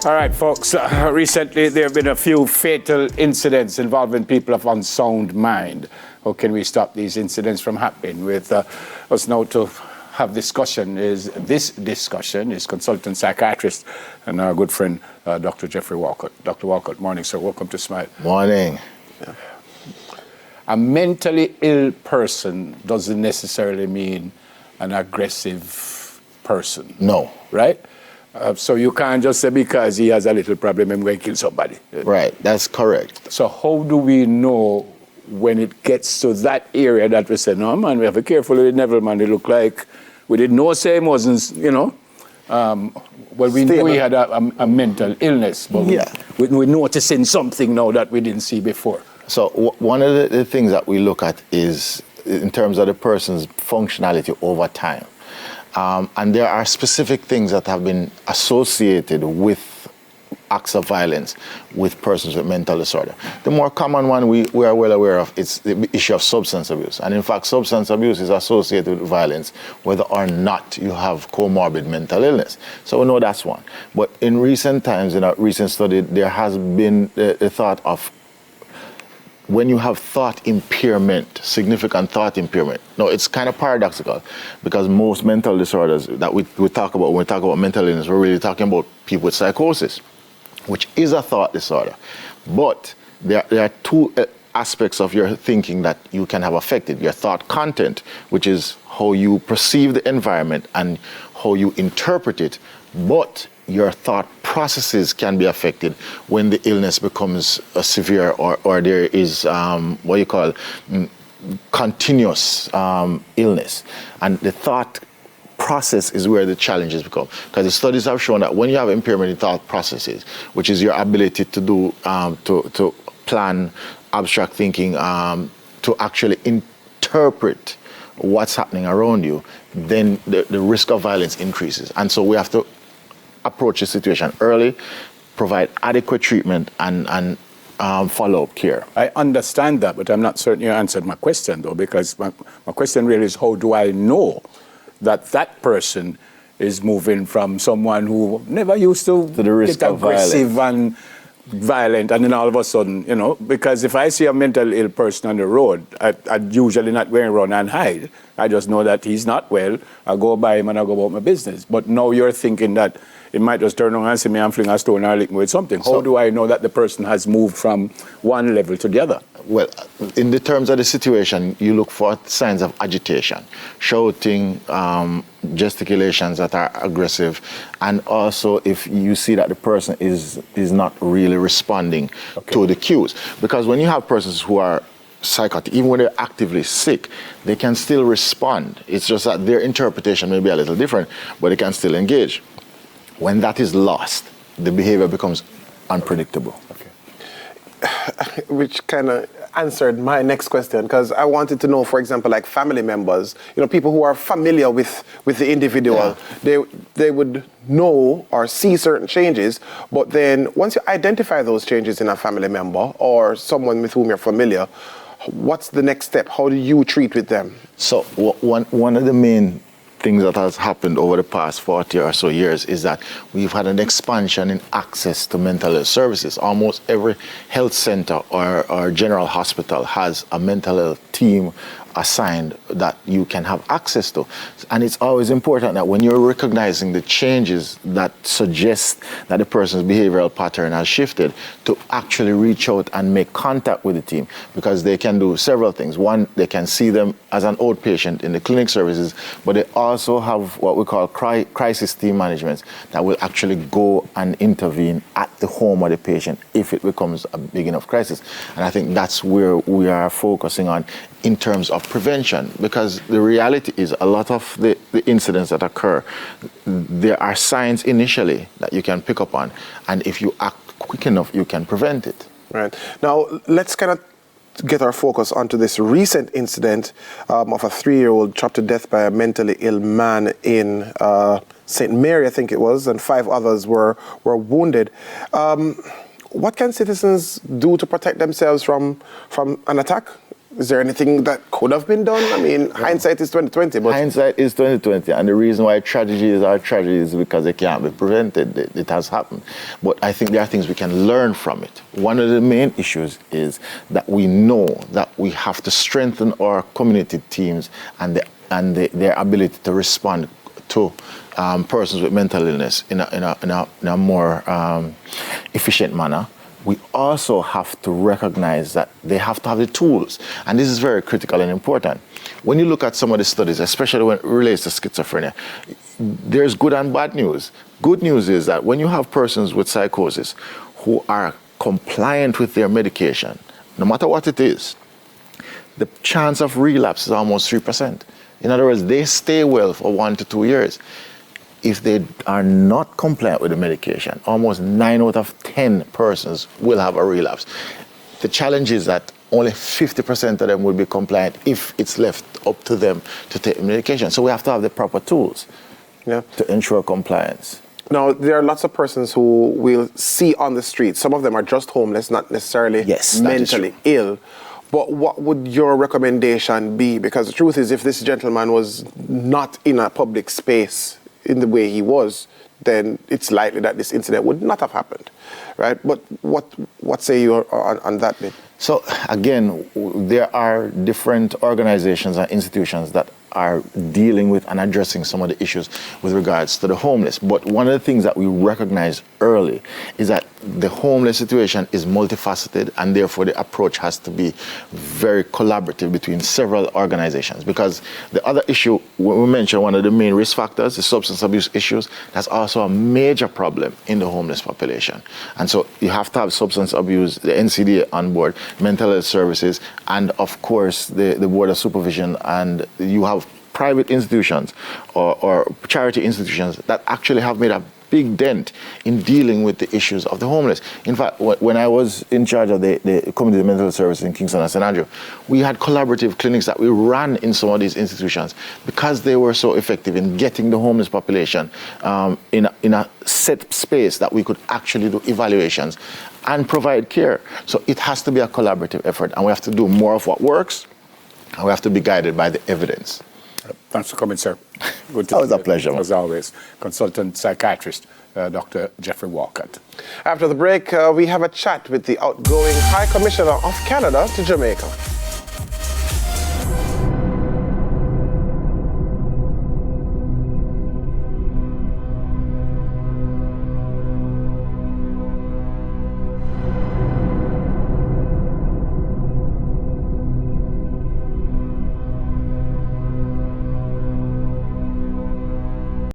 All right, folks. Recently, there have been a few fatal incidents involving people of unsound mind. How can we stop these incidents from happening? With us now to have discussion is consultant psychiatrist and our good friend, Dr. Geoffrey Walcott. Dr. Walcott, morning, sir. Welcome to Smile. Morning. Yeah. A mentally ill person doesn't necessarily mean an aggressive person. No. Right? So you can't just say because he has a little problem, I'm going to kill somebody. Right, that's correct. So how do we know when it gets to that area that we say, no, man, we have to be careful with Neville, man. It looked like we didn't know same wasn't, you know. Well, we knew he had a mental illness, but we're noticing something now that we didn't see before. So one of the things that we look at is in terms of the person's functionality over time. And there are specific things that have been associated with acts of violence with persons with mental disorder. The more common one we are well aware of is the issue of substance abuse. And in fact, substance abuse is associated with violence whether or not you have comorbid mental illness. So we know that's one. But in recent times, in a recent study, there has been the thought of when you have thought impairment, significant thought impairment. Now, it's kind of paradoxical because most mental disorders that we talk about, when we talk about mental illness, we're really talking about people with psychosis, which is a thought disorder. But there are two aspects of your thinking that you can have affected. Your thought content, which is how you perceive the environment and how you interpret it, but your thought processes can be affected when the illness becomes severe or there is what you call continuous illness. And the thought process is where the challenges become. Because the studies have shown that when you have impairment in thought processes, which is your ability to do, to plan, abstract thinking, to actually interpret what's happening around you, then the risk of violence increases. And so we have to approach the situation early, provide adequate treatment and follow-up care. I understand that, but I'm not certain you answered my question, though, because my question really is how do I know that that person is moving from someone who never used to the risk get of aggressive violence. and violent, and then all of a sudden, you know, because if I see a mentally ill person on the road, I'd usually not go around and hide. I just know that he's not well. I go by him and I go about my business. But now you're thinking that it might just turn around and see me and fling a stone or lick me with something. How do I know that the person has moved from one level to the other? Well, in the terms of the situation, you look for signs of agitation, shouting, gesticulations that are aggressive, and also if you see that the person is not really responding to the cues. Because when you have persons who are psychotic, even when they're actively sick, they can still respond. It's just that their interpretation may be a little different, but they can still engage. When that is lost, the behavior becomes unpredictable. Okay. Which kind of answered my next question, because I wanted to know, for example, like family members, you know, people who are familiar with the individual, they would know or see certain changes, but then once you identify those changes in a family member or someone with whom you're familiar, what's the next step? How do you treat with them? So one of the main things that has happened over the past 40 or so years is that we've had an expansion in access to mental health services. Almost every health center or general hospital has a mental health team assigned that you can have access to. And it's always important that when you're recognizing the changes that suggest that the person's behavioral pattern has shifted, to actually reach out and make contact with the team, because they can do several things. One, they can see them as an outpatient in the clinic services, but they also have what we call crisis team management that will actually go and intervene at the home of the patient if it becomes a big enough crisis. And I think that's where we are focusing on in terms of prevention, because the reality is a lot of the incidents that occur, there are signs initially that you can pick up on, and if you act quick enough, you can prevent it. Right. Now, let's kind of get our focus onto this recent incident of a 3-year-old chopped to death by a mentally ill man in St. Mary, I think it was, and 5 others were wounded. What can citizens do to protect themselves from an attack Is there anything that could have been done? I mean, hindsight is 2020, but hindsight is 2020, and the reason why tragedies are tragedies is because they can't be prevented. It has happened, but I think there are things we can learn from it. One of the main issues is that we know that we have to strengthen our community teams and their ability to respond to persons with mental illness in a more efficient manner. We also have to recognize that they have to have the tools. And this is very critical and important. When you look at some of the studies, especially when it relates to schizophrenia, there's good and bad news. Good news is that when you have persons with psychosis who are compliant with their medication, no matter what it is, the chance of relapse is almost 3%. In other words, they stay well for 1 to 2 years. If they are not compliant with the medication, almost 9 out of 10 persons will have a relapse. The challenge is that only 50% of them will be compliant if it's left up to them to take the medication. So we have to have the proper tools to ensure compliance. Now, there are lots of persons who we'll see on the street. Some of them are just homeless, not necessarily mentally ill. But what would your recommendation be? Because the truth is, if this gentleman was not in a public space in the way he was, then it's likely that this incident would not have happened, right? But what say you on that bit? So again, there are different organizations and institutions that are dealing with and addressing some of the issues with regards to the homeless. But one of the things that we recognize early is that the homeless situation is multifaceted, and therefore the approach has to be very collaborative between several organizations. Because the other issue, we mentioned one of the main risk factors, the substance abuse issues, that's also a major problem in the homeless population. And so you have to have substance abuse, the NCDA on board, mental health services, and of course the Board of Supervision, and you have private institutions or charity institutions that actually have made a big dent in dealing with the issues of the homeless. In fact, when I was in charge of the community mental health services in Kingston and St. Andrew, we had collaborative clinics that we ran in some of these institutions because they were so effective in getting the homeless population in a set space that we could actually do evaluations and provide care. So it has to be a collaborative effort, and we have to do more of what works, and we have to be guided by the evidence. Thanks for coming, sir. Good to That was a pleasure. As always. Consultant psychiatrist, Dr. Geoffrey Walcott. After the break, we have a chat with the outgoing High Commissioner of Canada to Jamaica.